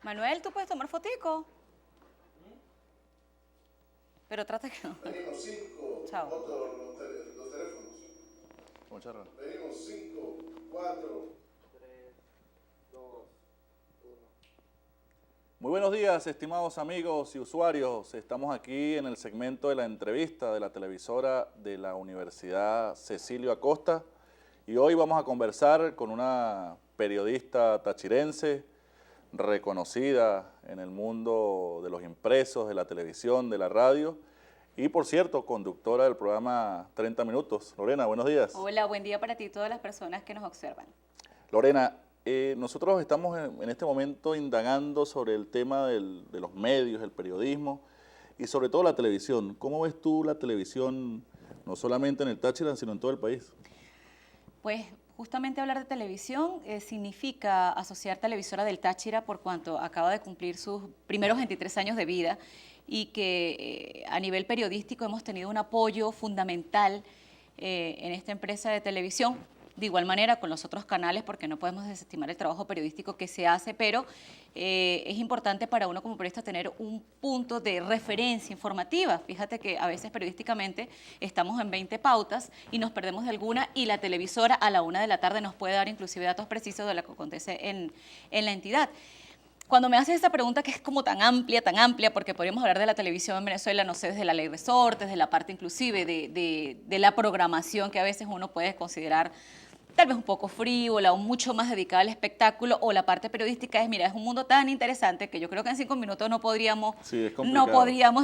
Manuel, ¿tú puedes tomar fotico? Pero trata que no. Venimos 5, Chao. los teléfonos. Muchas gracias. Venimos 5, 4. Muy buenos días, estimados amigos y usuarios. Estamos aquí en el segmento de la entrevista de la televisora de la Universidad Cecilio Acosta y hoy vamos a conversar con una periodista tachirense reconocida en el mundo de los impresos, de la televisión, de la radio y, por cierto, conductora del programa 30 Minutos. Lorena, buenos días. Hola, buen día para ti y todas las personas que nos observan. Lorena, nosotros estamos en este momento indagando sobre el tema de los medios, el periodismo y sobre todo la televisión. ¿Cómo ves tú la televisión, no solamente en el Táchira, sino en todo el país? Pues justamente hablar de televisión significa asociar Televisora del Táchira por cuanto acaba de cumplir sus primeros 23 años de vida y que a nivel periodístico hemos tenido un apoyo fundamental en esta empresa de televisión. De igual manera con los otros canales, porque no podemos desestimar el trabajo periodístico que se hace, pero es importante para uno como periodista tener un punto de referencia informativa. Fíjate que a veces periodísticamente estamos en 20 pautas y nos perdemos de alguna y la televisora a la 1 de la tarde nos puede dar inclusive datos precisos de lo que acontece en la entidad. Cuando me haces esa pregunta que es como tan amplia, porque podríamos hablar de la televisión en Venezuela, no sé, desde la ley resortes, de la parte inclusive de la programación que a veces uno puede considerar tal vez un poco frívola o mucho más dedicada al espectáculo, o la parte periodística es, mira, es un mundo tan interesante que yo creo que en 5 minutos no podríamos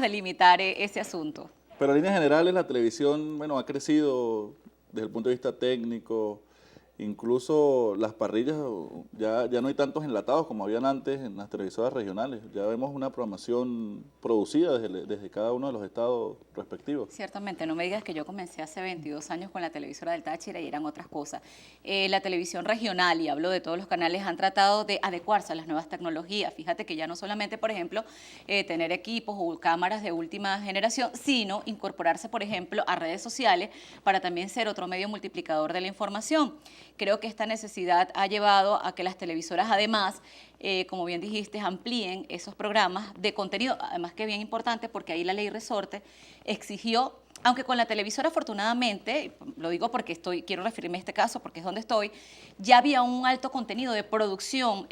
delimitar ese asunto. Pero en líneas generales la televisión, bueno, ha crecido desde el punto de vista técnico, incluso las parrillas, ya no hay tantos enlatados como habían antes en las televisoras regionales. Ya vemos una programación producida desde cada uno de los estados respectivos. Ciertamente, no me digas que yo comencé hace 22 años con la televisora del Táchira y eran otras cosas. La televisión regional, y hablo de todos los canales, han tratado de adecuarse a las nuevas tecnologías. Fíjate que ya no solamente, por ejemplo, tener equipos o cámaras de última generación, sino incorporarse, por ejemplo, a redes sociales para también ser otro medio multiplicador de la información. Creo que esta necesidad ha llevado a que las televisoras, además, como bien dijiste, amplíen esos programas de contenido, además que bien importante porque ahí la ley resorte exigió, aunque con la televisora afortunadamente, lo digo porque quiero referirme a este caso porque es donde estoy, ya había un alto contenido de producción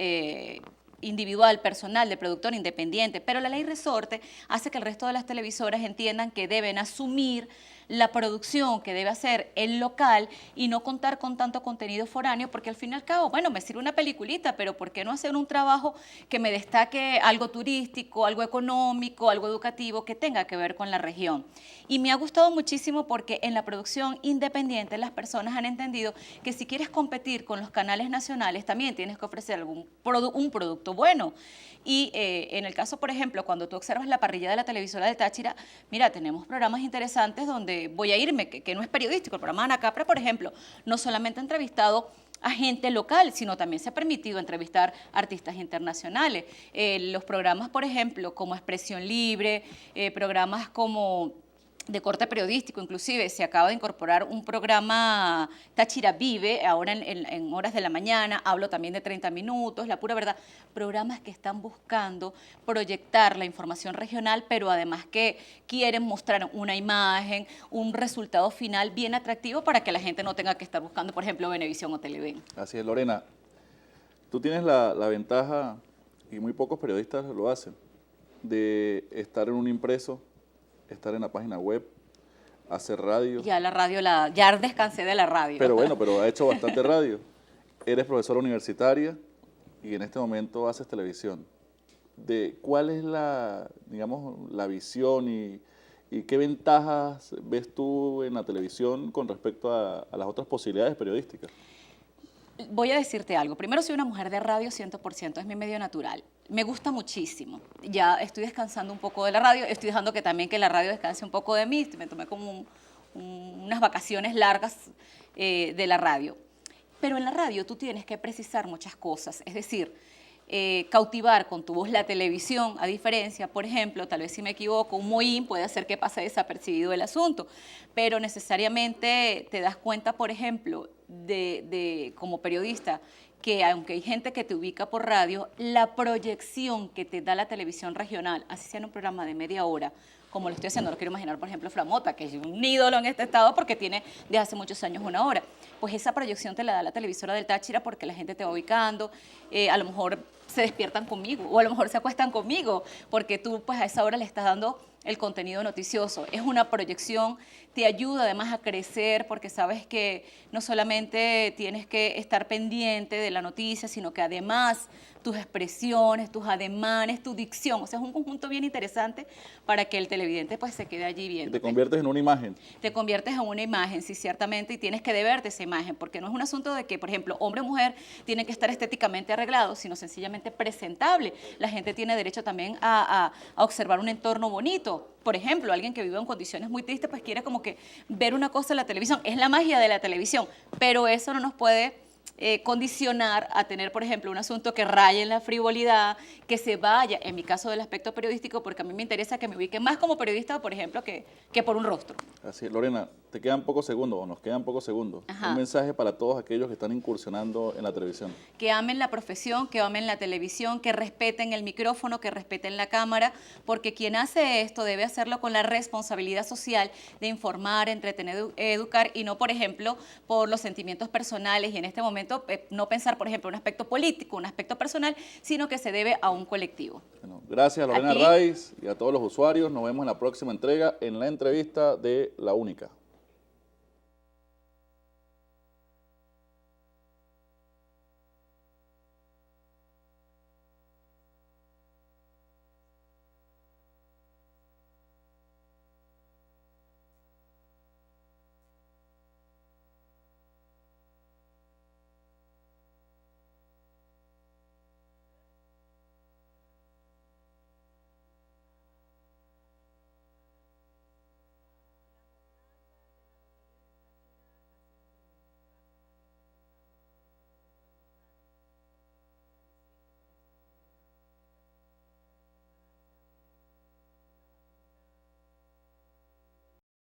individual, personal, de productor independiente, pero la ley resorte hace que el resto de las televisoras entiendan que deben asumir la producción que debe hacer el local y no contar con tanto contenido foráneo, porque al fin y al cabo, bueno, me sirve una peliculita, pero ¿por qué no hacer un trabajo que me destaque algo turístico, algo económico, algo educativo que tenga que ver con la región? Y me ha gustado muchísimo porque en la producción independiente las personas han entendido que si quieres competir con los canales nacionales también tienes que ofrecer un producto bueno. Y en el caso, por ejemplo, cuando tú observas la parrilla de la televisora de Táchira, mira, tenemos programas interesantes donde voy a irme, que no es periodístico. El programa Ana Capra, por ejemplo, no solamente ha entrevistado a gente local, sino también se ha permitido entrevistar artistas internacionales. Los programas, por ejemplo, como Expresión Libre, programas como de corte periodístico, inclusive se acaba de incorporar un programa Táchira Vive, ahora en horas de la mañana, hablo también de 30 minutos, La Pura Verdad, programas que están buscando proyectar la información regional, pero además que quieren mostrar una imagen, un resultado final bien atractivo para que la gente no tenga que estar buscando, por ejemplo, Venevisión o Televen. Así es, Lorena. Tú tienes la ventaja, y muy pocos periodistas lo hacen, de estar en un impreso, estar en la página web, hacer radio. Ya la radio, ya descansé de la radio. Pero bueno, pero ha hecho bastante radio. Eres profesora universitaria y en este momento haces televisión. ¿Cuál es digamos, la visión y qué ventajas ves tú en la televisión con respecto a las otras posibilidades periodísticas? Voy a decirte algo. Primero, soy una mujer de radio 100%, es mi medio natural. Me gusta muchísimo. Ya estoy descansando un poco de la radio, estoy dejando que la radio descanse un poco de mí. Me tomé como unas vacaciones largas de la radio. Pero en la radio tú tienes que precisar muchas cosas, es decir, cautivar con tu voz la televisión, a diferencia, por ejemplo, tal vez si me equivoco, un mohín puede hacer que pase desapercibido el asunto, pero necesariamente te das cuenta, por ejemplo, como periodista, que aunque hay gente que te ubica por radio, la proyección que te da la televisión regional, así sea en un programa de media hora, como lo estoy haciendo, lo quiero imaginar, por ejemplo, Flamota, que es un ídolo en este estado porque tiene desde hace muchos años una hora. Pues esa proyección te la da la televisora del Táchira porque la gente te va ubicando, a lo mejor se despiertan conmigo o a lo mejor se acuestan conmigo porque tú pues a esa hora le estás dando el contenido noticioso. Es una proyección, te ayuda además a crecer porque sabes que no solamente tienes que estar pendiente de la noticia, sino que además tus expresiones, tus ademanes, tu dicción, o sea, es un conjunto bien interesante para que el televidente pues se quede allí viendo. Y te conviertes en una imagen. Te conviertes en una imagen, sí, ciertamente, y tienes que deberte esa imagen, porque no es un asunto de que, por ejemplo, hombre o mujer tienen que estar estéticamente arreglados, sino sencillamente presentable. La gente tiene derecho también a observar un entorno bonito. Por ejemplo, alguien que vive en condiciones muy tristes, pues quiere como que ver una cosa en la televisión. Es la magia de la televisión, pero eso no nos puede condicionar a tener, por ejemplo, un asunto que raye en la frivolidad, que se vaya, en mi caso del aspecto periodístico, porque a mí me interesa que me ubiquen más como periodista, por ejemplo, que por un rostro. Así es, Lorena, te quedan pocos segundos, o nos quedan pocos segundos. Ajá. Un mensaje para todos aquellos que están incursionando en la televisión. Que amen la profesión, que amen la televisión, que respeten el micrófono, que respeten la cámara, porque quien hace esto debe hacerlo con la responsabilidad social de informar, entretener, educar, y no, por ejemplo, por los sentimientos personales, y en este momento no pensar, por ejemplo, un aspecto político, un aspecto personal, sino que se debe a un colectivo. Bueno, gracias a Lorena Aquí, Raiz y a todos los usuarios. Nos vemos en la próxima entrega en la entrevista de La Única.